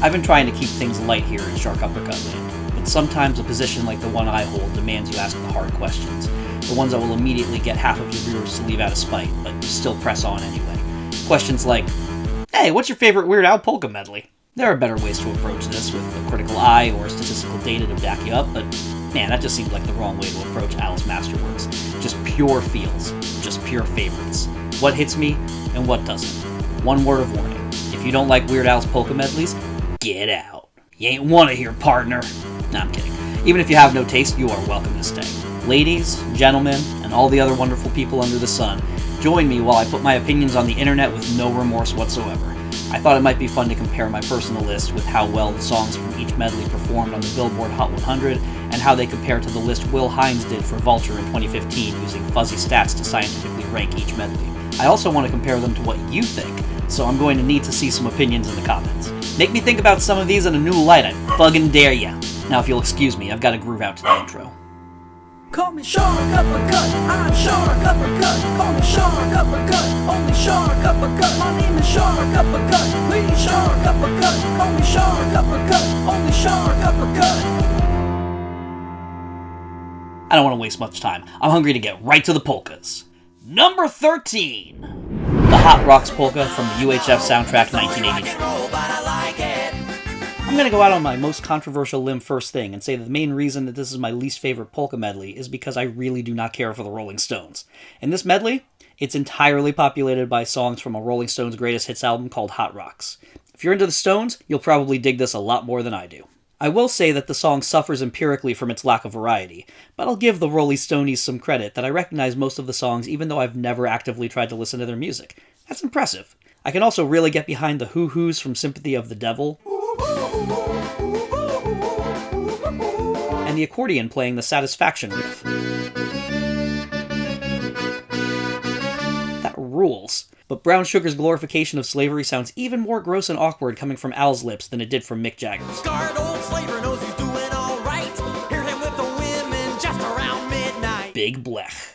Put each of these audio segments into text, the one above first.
I've been trying to keep things light here in Shark Uppercut Land, but sometimes a position like the one I hold demands you ask the hard questions, the ones that will immediately get half of your viewers to leave out of spite, but you still press on anyway. Questions like, hey, what's your favorite Weird Al polka medley? There are better ways to approach this, with a critical eye or statistical data to back you up, but man, that just seems like the wrong way to approach Al's masterworks. Just pure feels, just pure favorites. What hits me and what doesn't. One word of warning. If you don't like Weird Al's polka medleys, get out. You ain't wanna hear, partner. Nah, I'm kidding. Even if you have no taste, you are welcome to stay. Ladies, gentlemen, and all the other wonderful people under the sun, join me while I put my opinions on the internet with no remorse whatsoever. I thought it might be fun to compare my personal list with how well the songs from each medley performed on the Billboard Hot 100, and how they compare to the list Will Hines did for Vulture in 2015 using fuzzy stats to scientifically rank each medley. I also want to compare them to what you think, so I'm going to need to see some opinions in the comments. Make me think about some of these in a new light, I fucking dare ya. Now if you'll excuse me, I've got to groove out to the intro. Call me Shark Uppercut, I'm Shark Uppercut. Call me Shark Uppercut, only Shark Uppercut. My name is Shark Uppercut, please Shark Uppercut. Call me Shark Uppercut, only Shark Uppercut. I don't want to waste much time. I'm hungry to get right to the polkas. Number 13! The Hot Rocks polka from the UHF soundtrack 1982. I'm going to go out on my most controversial limb first thing and say that the main reason that this is my least favorite polka medley is because I really do not care for the Rolling Stones. In this medley, it's entirely populated by songs from a Rolling Stones greatest hits album called Hot Rocks. If you're into the Stones, you'll probably dig this a lot more than I do. I will say that the song suffers empirically from its lack of variety, but I'll give the Rolling Stonies some credit that I recognize most of the songs even though I've never actively tried to listen to their music. That's impressive. I can also really get behind the hoo-hoos from Sympathy of the Devil, and the accordion playing the Satisfaction riff. That rules. But Brown Sugar's glorification of slavery sounds even more gross and awkward coming from Al's lips than it did from Mick Jagger. Scarred old slaver knows he's doing alright. Hear him with the women just around midnight. Big blech.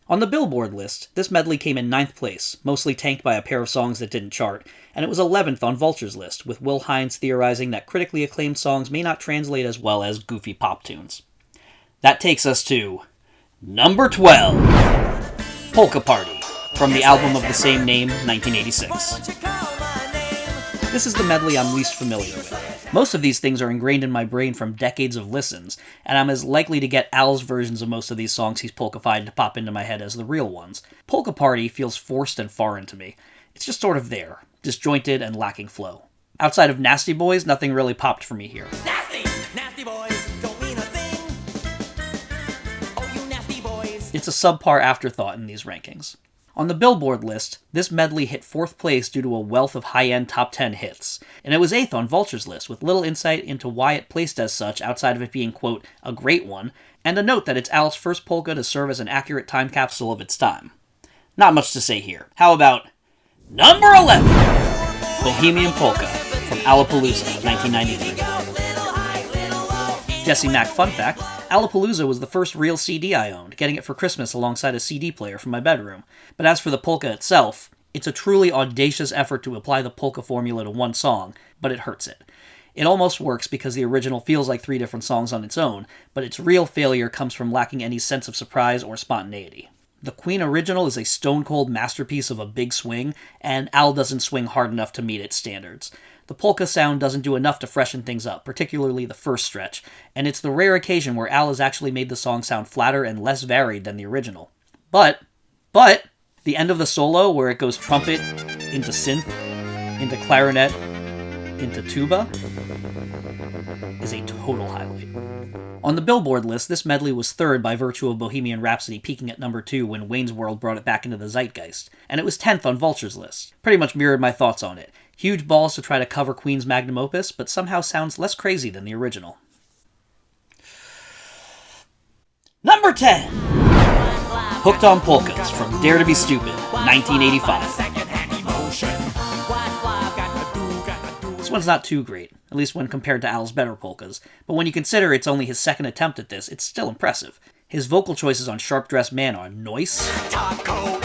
On the Billboard list, this medley came in 9th place, mostly tanked by a pair of songs that didn't chart, and it was 11th on Vulture's list, with Will Hines theorizing that critically acclaimed songs may not translate as well as goofy pop tunes. That takes us to number 12, Polka Party, from the album of the same name, 1986. This is the medley I'm least familiar with. Most of these things are ingrained in my brain from decades of listens, and I'm as likely to get Al's versions of most of these songs he's polka-fied to pop into my head as the real ones. Polka Party feels forced and foreign to me. It's just sort of there, disjointed and lacking flow. Outside of Nasty Boys, nothing really popped for me here. Nasty! Nasty boys don't mean a thing. Oh, you nasty boys. It's a subpar afterthought in these rankings. On the Billboard list, this medley hit 4th place due to a wealth of high-end top 10 hits, and it was 8th on Vulture's list, with little insight into why it placed as such outside of it being, quote, a great one, and a note that it's Al's first polka to serve as an accurate time capsule of its time. Not much to say here. How about number 11, Bohemian Polka from Alapalooza, 1993. Jesse Mack fun fact, Alapalooza was the first real CD I owned, getting it for Christmas alongside a CD player from my bedroom. But as for the polka itself, it's a truly audacious effort to apply the polka formula to one song, but it hurts it. It almost works because the original feels like 3 different songs on its own, but its real failure comes from lacking any sense of surprise or spontaneity. The Queen original is a stone-cold masterpiece of a big swing, and Al doesn't swing hard enough to meet its standards. The polka sound doesn't do enough to freshen things up, particularly the first stretch, and it's the rare occasion where Al has actually made the song sound flatter and less varied than the original. But, the end of the solo, where it goes trumpet, into synth, into clarinet, into tuba, is a total highlight. On the Billboard list, this medley was 3rd by virtue of Bohemian Rhapsody peaking at number 2 when Wayne's World brought it back into the zeitgeist, and it was 10th on Vulture's list. Pretty much mirrored my thoughts on it. Huge balls to try to cover Queen's magnum opus, but somehow sounds less crazy than the original. Number 10! Hooked on Polkas from Dare to Be Stupid, 1985. This one's not too great, at least when compared to Al's better polkas, but when you consider it's only his 2nd attempt at this, it's still impressive. His vocal choices on Sharp Dressed Man are noise, Top coat,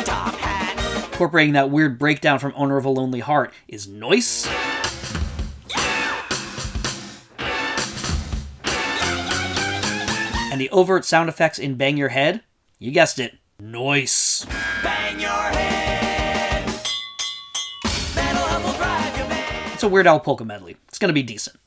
top hat. incorporating that weird breakdown from Owner of a Lonely Heart is noise, And the overt sound effects in Bang Your Head? You guessed it. Noise. Bang your head. That'll help will drive you mad. It's a Weird Al polka medley. It's gonna be decent.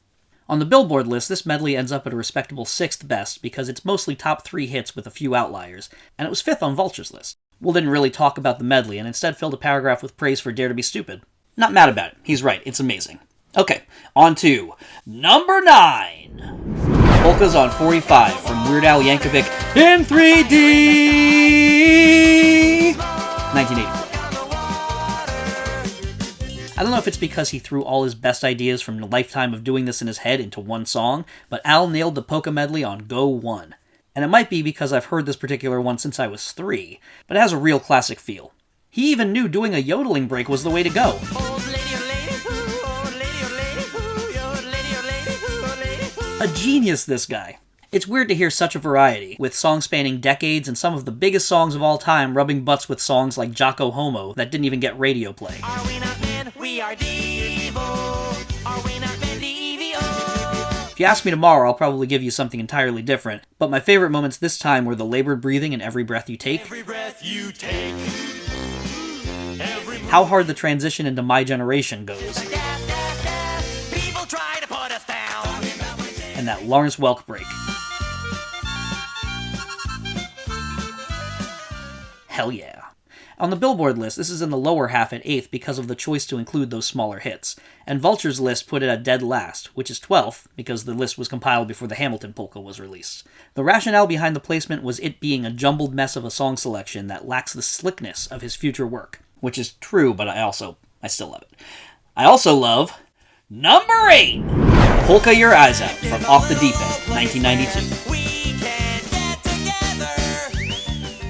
On the Billboard list, this medley ends up at a respectable 6th best because it's mostly top 3 hits with a few outliers, and it was 5th on Vulture's list. Will didn't really talk about the medley and instead filled a paragraph with praise for Dare to Be Stupid. Not mad about it. He's right. It's amazing. Okay, on to number 9. Polkas on 45 from Weird Al Yankovic in 3D! 1984. I don't know if it's because he threw all his best ideas from a lifetime of doing this in his head into one song, but Al nailed the polka medley on Go 1. And it might be because I've heard this particular one since I was 3, but it has a real classic feel. He even knew doing a yodeling break was the way to go. A genius, this guy. It's weird to hear such a variety, with songs spanning decades and some of the biggest songs of all time rubbing butts with songs like Jocko Homo that didn't even get radio play. Are we not men? We are Devo. Are we not men? Devo. If you ask me tomorrow, I'll probably give you something entirely different, but my favorite moments this time were the labored breathing in Every Breath You Take, Every breath you take. how hard the transition into My Generation goes, People try to put us down. and that Lawrence Welk break. Hell yeah. On the Billboard list, this is in the lower half at 8th because of the choice to include those smaller hits, and Vulture's list put it at dead last, which is 12th because the list was compiled before the Hamilton polka was released. The rationale behind the placement was it being a jumbled mess of a song selection that lacks the slickness of his future work, which is true, but I still love it. I also love number 8, Polka Your Eyes Out from Off the Deep End, 1992.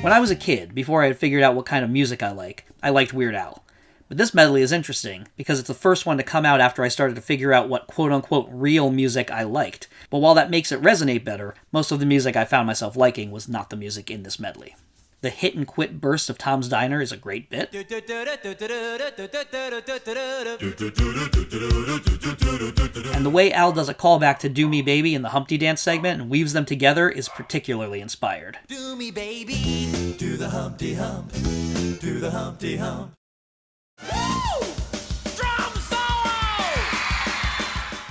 When I was a kid, before I had figured out what kind of music I liked Weird Al. But this medley is interesting, because it's the first one to come out after I started to figure out what quote-unquote real music I liked. But while that makes it resonate better, most of the music I found myself liking was not the music in this medley. The hit and quit burst of Tom's Diner is a great bit. And the way Al does a callback to Do Me Baby in the Humpty Dance segment and weaves them together is particularly inspired. Do me, baby. Do the Humpty Hump. Do the Humpty Hump. Woo! Drum solo!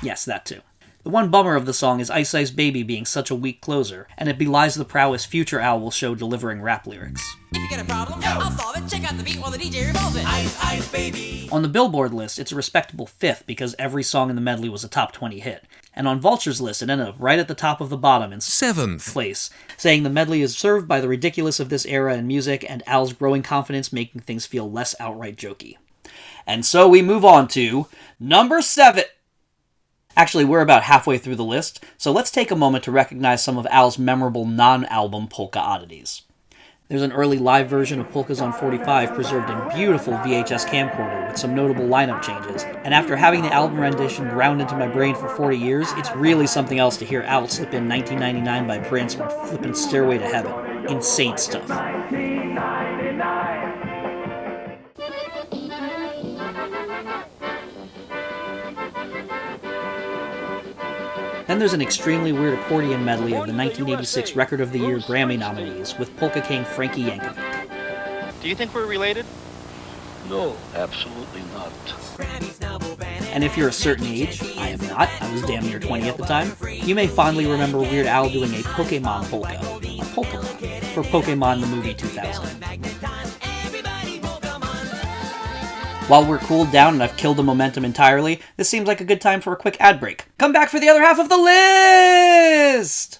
Yes, that too. The one bummer of the song is Ice Ice Baby being such a weak closer, and it belies the prowess future Al will show delivering rap lyrics. If you get a problem, I'll solve it. Check out the beat while the DJ revolves it. Ice, ice, baby. On the Billboard list, it's a respectable 5th because every song in the medley was a top 20 hit. And on Vulture's list, it ended up right at the top of the bottom in 7th place, saying the medley is served by the ridiculous of this era in music and Al's growing confidence making things feel less outright jokey. And so we move on to number 7. Actually, we're about halfway through the list, so let's take a moment to recognize some of Al's memorable non-album Polka Oddities. There's an early live version of Polkas on 45 preserved in beautiful VHS camcorder with some notable lineup changes, and after having the album rendition ground into my brain for 40 years, it's really something else to hear Al slip in 1999 by Prince or flippin' Stairway to Heaven. Insane stuff. Then there's an extremely weird accordion medley of the 1986 Record of the Year Grammy nominees with Polka King Frankie Yankovic. Do you think we're related? No, absolutely not. And if you're a certain age, I am not, I was damn near 20 at the time, you may fondly remember Weird Al doing a Pokemon polka, a Pokemon, for Pokemon the Movie 2000. While we're cooled down and I've killed the momentum entirely, this seems like a good time for a quick ad break. Come back for the other half of the list!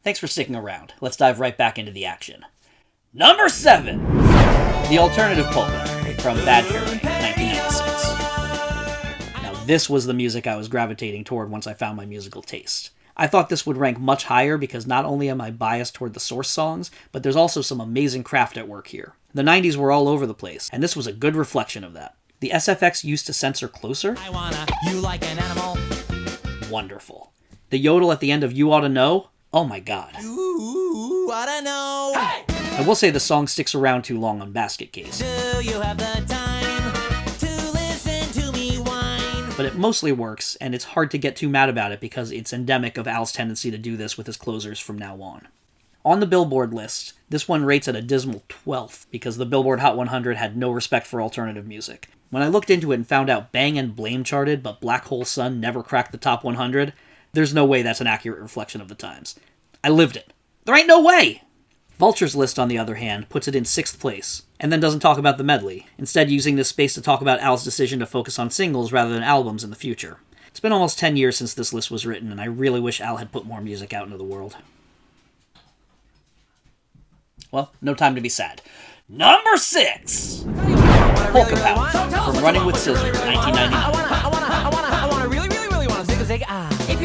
Thanks for sticking around. Let's dive right back into the action. Number 7! The Alternative Polka from Bad Hair Day, 1996. Now this was the music I was gravitating toward once I found my musical taste. I thought this would rank much higher because not only am I biased toward the source songs, but there's also some amazing craft at work here. The 90s were all over the place, and this was a good reflection of that. The SFX used to censor closer. I wanna, you like an animal. Wonderful. The yodel at the end of You Oughta Know? Oh my god. Ooh, I don't know. Hey! I will say the song sticks around too long on Basket Case. Do you have the time to listen to me whine? but it mostly works, and it's hard to get too mad about it because it's endemic of Al's tendency to do this with his closers from now on. On the Billboard list, this one rates at a dismal 12th because the Billboard Hot 100 had no respect for alternative music. When I looked into it and found out Bang and Blame charted, but Black Hole Sun never cracked the top 100, there's no way that's an accurate reflection of the times. I lived it. There ain't no way! Vulture's list, on the other hand, puts it in 6th place, and then doesn't talk about the medley, instead using this space to talk about Al's decision to focus on singles rather than albums in the future. It's been almost 10 years since this list was written, and I really wish Al had put more music out into the world. Well, no time to be sad. Number 6! Polka Power, from Running with Scissors, 1999.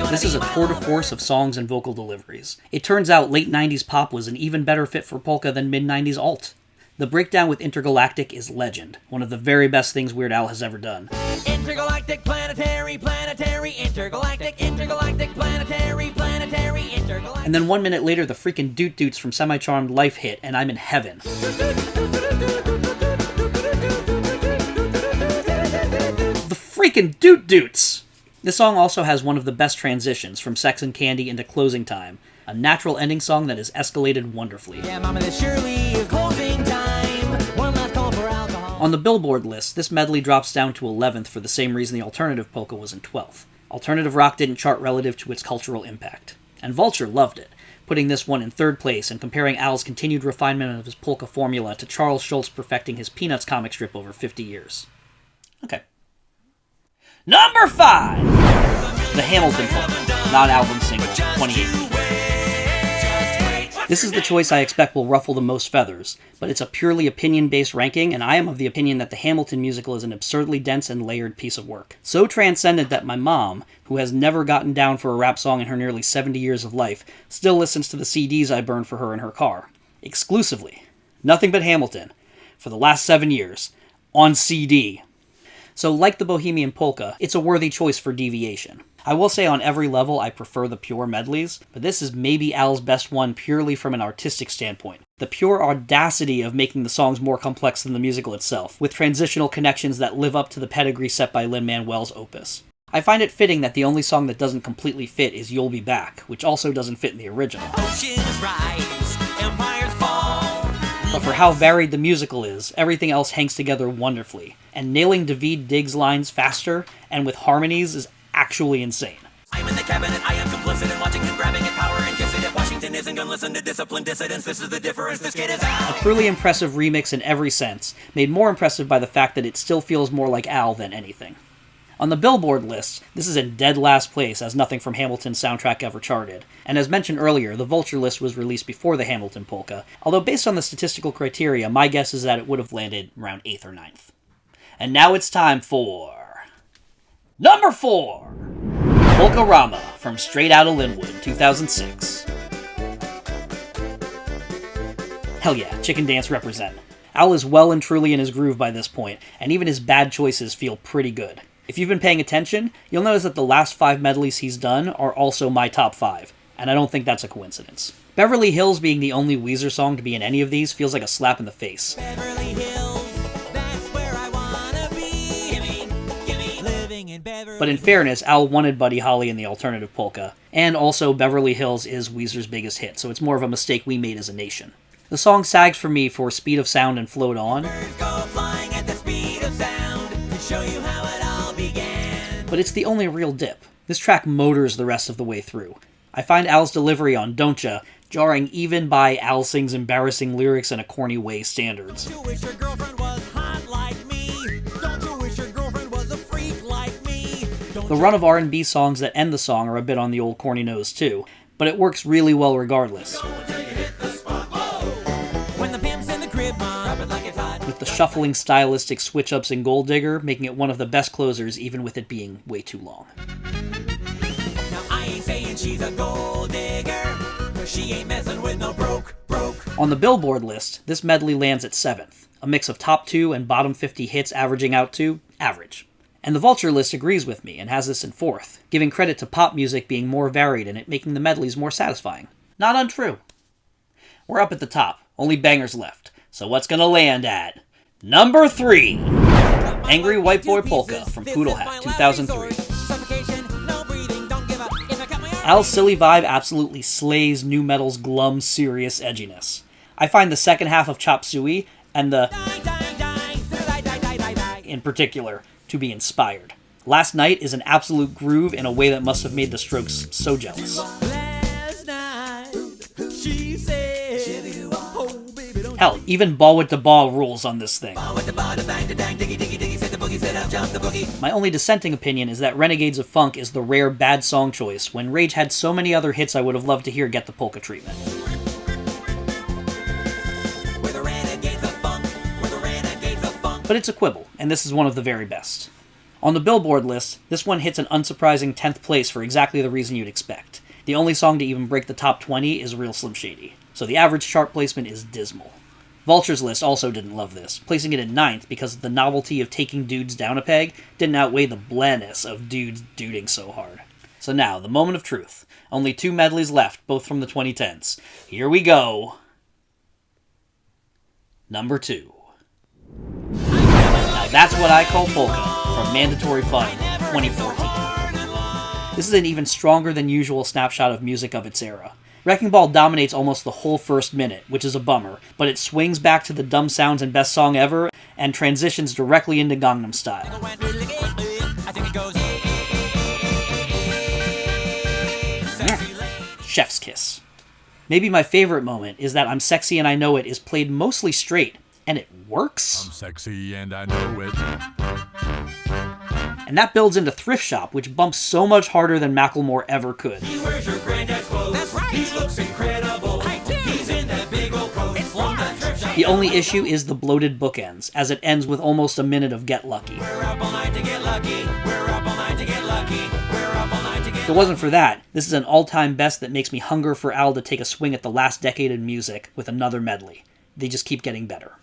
This is a tour de force of songs and vocal deliveries. It turns out late 90s pop was an even better fit for polka than mid-90s alt. The breakdown with Intergalactic is legend, one of the very best things Weird Al has ever done. Intergalactic, planetary, planetary, intergalactic, intergalactic, planetary, planetary, intergalactic. And then 1 minute later, the freaking Doot Doots from Semi-Charmed Life hit, and I'm in heaven. The freaking Doot Doots! This song also has one of the best transitions, from Sex and Candy into Closing Time, a natural ending song that is escalated wonderfully. Yeah, mama, this surely is closing time. One last call for alcohol. On the Billboard list, this medley drops down to 11th for the same reason the alternative polka was in 12th. Alternative rock didn't chart relative to its cultural impact. And Vulture loved it, putting this one in 3rd place and comparing Al's continued refinement of his polka formula to Charles Schulz perfecting his Peanuts comic strip over 50 years. Okay. Number 5! The Hamilton Polka, non-album single, 2018. This is the choice I expect will ruffle the most feathers, but it's a purely opinion-based ranking, and I am of the opinion that the Hamilton musical is an absurdly dense and layered piece of work. So transcendent that my mom, who has never gotten down for a rap song in her nearly 70 years of life, still listens to the CDs I burned for her in her car. Exclusively. Nothing but Hamilton. For the last 7 years. On CD. So, like the Bohemian Polka, it's a worthy choice for deviation. I will say on every level I prefer the pure medleys, but this is maybe Al's best one purely from an artistic standpoint. The pure audacity of making the songs more complex than the musical itself, with transitional connections that live up to the pedigree set by Lin-Manuel's opus. I find it fitting that the only song that doesn't completely fit is You'll Be Back, which also doesn't fit in the original. Oceans rise, empires fall. But for how varied the musical is, everything else hangs together wonderfully, and nailing Daveed Diggs' lines faster and with harmonies is actually insane. I'm in the cabinet, I am complicit in watching him grabbing at power and kissing it. Washington isn't gonna listen to disciplined dissidents, this is the difference, this kid is out. A truly impressive remix in every sense, made more impressive by the fact that it still feels more like Al than anything. On the Billboard list, this is in dead last place as nothing from Hamilton's soundtrack ever charted, and as mentioned earlier, the Vulture list was released before the Hamilton Polka, although based on the statistical criteria, my guess is that it would have landed around 8th or 9th. And now it's time for... Number 4! Polka-Rama from Straight Outta Linwood, 2006. Hell yeah, Chicken Dance represent. Al is well and truly in his groove by this point, and even his bad choices feel pretty good. If you've been paying attention, you'll notice that the last 5 medleys he's done are also my top 5, and I don't think that's a coincidence. Beverly Hills being the only Weezer song to be in any of these feels like a slap in the face. Beverly Hills, that's where I wanna be. Living in Beverly. But in fairness, Al wanted Buddy Holly in the alternative polka, and also Beverly Hills is Weezer's biggest hit, so it's more of a mistake we made as a nation. The song sags for me for speed of sound and float on, Birds go flying at the speed of sound to show you how it all began. but it's the only real dip. This track motors the rest of the way through. I find Al's delivery on Don't Ya jarring even by Al sings embarrassing lyrics in a corny way standards. Don't you wish your girlfriend was hot like me? Don't you wish your girlfriend was a freak like me? The run of R&B songs that end the song are a bit on the old corny nose too, but it works really well regardless. When the pimp's in the crib, mom, drop it like it's hot. With the shuffling stylistic switch-ups in Gold Digger, making it one of the best closers even with it being way too long. Now I ain't saying she's a gold digger, 'cause she ain't messing with no broke. On the Billboard list, this medley lands at 7th, a mix of top 2 and bottom 50 hits averaging out to average. And the Vulture list agrees with me and has this in 4th, giving credit to pop music being more varied and it making the medleys more satisfying. Not untrue. We're up at the top, only bangers left, so what's gonna land at number 3? Angry White Boy Polka from Poodle Hat, 2003. Al's silly vibe absolutely slays nu metal's glum, serious edginess. I find the second half of Chop Suey, and the in particular, to be inspired. Last Night is an absolute groove in a way that must have made the Strokes so jealous. Hell, even Ball with the Ball rules on this thing. My only dissenting opinion is that Renegades of Funk is the rare bad song choice when Rage had so many other hits I would have loved to hear get the polka treatment. But it's a quibble, and this is one of the very best. On the Billboard list, this one hits an unsurprising 10th place for exactly the reason you'd expect. The only song to even break the top 20 is Real Slim Shady, so the average chart placement is dismal. Vulture's list also didn't love this, placing it in 9th because the novelty of taking dudes down a peg didn't outweigh the blandness of dudes duding so hard. So now, the moment of truth. Only 2 medleys left, both from the 2010s. Here we go. Number 2. Now that's what I call polka, from Mandatory Fun, 2014. This is an even stronger than usual snapshot of music of its era. Wrecking Ball dominates almost the whole first minute, which is a bummer, but it swings back to the dumb sounds and best song ever, and transitions directly into Gangnam Style. Chef's kiss. Maybe my favorite moment is that I'm Sexy and I Know It is played mostly straight, and it works. I'm sexy and I know it. And that builds into Thrift Shop, which bumps so much harder than Macklemore ever could. He wears your granddad's clothes. That's right. He looks incredible. He's in that big old coat. It's from the thrift shop. The only issue is the bloated bookends, as it ends with almost a minute of Get Lucky. We're up all night to get lucky. We're up all night to get lucky. We're up all night to get If it wasn't for that, this is an all-time best that makes me hunger for Al to take a swing at the last decade in music with another medley. They just keep getting better.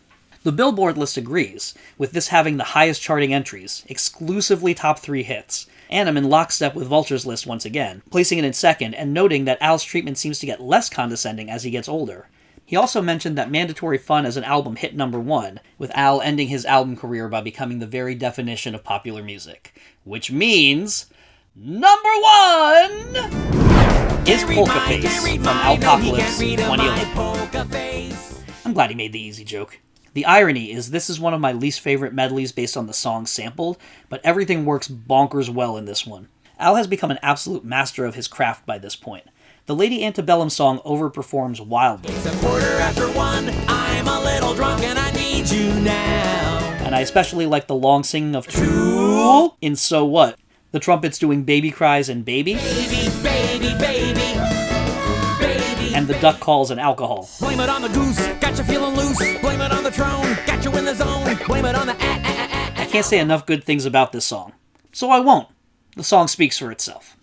The Billboard list agrees, with this having the highest charting entries, exclusively top 3 hits, and I'm in lockstep with Vulture's list once again, placing it in second and noting that Al's treatment seems to get less condescending as he gets older. He also mentioned that Mandatory Fun as an album hit number 1, with Al ending his album career by becoming the very definition of popular music. Which means, number 1 is Polka Face from Alpocalypse 2011. I'm glad he made the easy joke. The irony is this is one of my least favorite medleys based on the songs sampled, but everything works bonkers well in this one. Al has become an absolute master of his craft by this point. The Lady Antebellum song overperforms wildly. It's 1:15, I'm a little drunk and I need you now. And I especially like the long singing of Tool in So What. The trumpets doing baby cries and baby. Baby, baby, baby. And the duck calls and alcohol. Blame it on the goose, got you feeling loose. Blame it on the throne, got you in the zone. Blame it on the I can't say enough good things about this song, so I won't. The song speaks for itself.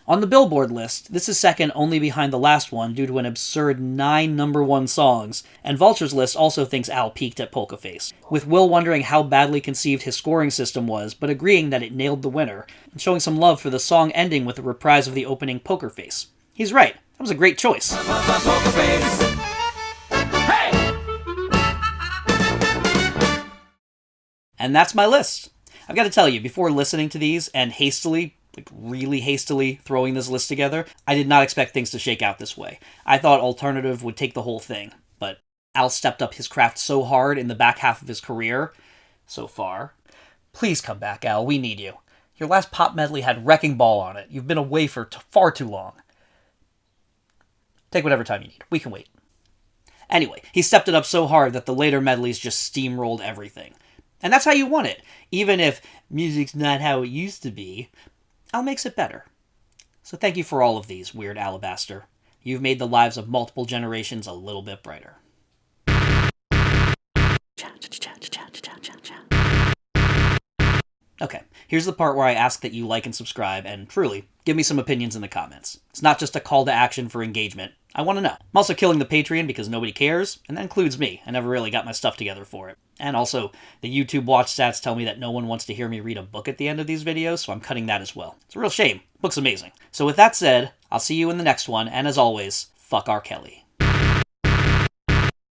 On the Billboard list, this is second only behind the last one due to an absurd 9 number 1 songs, and Vulture's list also thinks Al peaked at Polka Face, with Will wondering how badly conceived his scoring system was, but agreeing that it nailed the winner, and showing some love for the song ending with a reprise of the opening Poker Face. He's right. That was a great choice. Poker Face. Hey! And that's my list. I've got to tell you, before listening to these and really hastily throwing this list together, I did not expect things to shake out this way. I thought Alternative would take the whole thing, but Al stepped up his craft so hard in the back half of his career, so far. Please come back, Al, we need you. Your last pop medley had Wrecking Ball on it. You've been away for far too long. Take whatever time you need. We can wait. Anyway, he stepped it up so hard that the later medleys just steamrolled everything. And that's how you want it. Even if music's not how it used to be, Al makes it better. So thank you for all of these, Weird Alabaster. You've made the lives of multiple generations a little bit brighter. Okay, here's the part where I ask that you like and subscribe, and truly, give me some opinions in the comments. It's not just a call to action for engagement. I want to know. I'm also killing the Patreon because nobody cares, and that includes me. I never really got my stuff together for it. And also, the YouTube watch stats tell me that no one wants to hear me read a book at the end of these videos, so I'm cutting that as well. It's a real shame. Book's amazing. So with that said, I'll see you in the next one, and as always, fuck R. Kelly.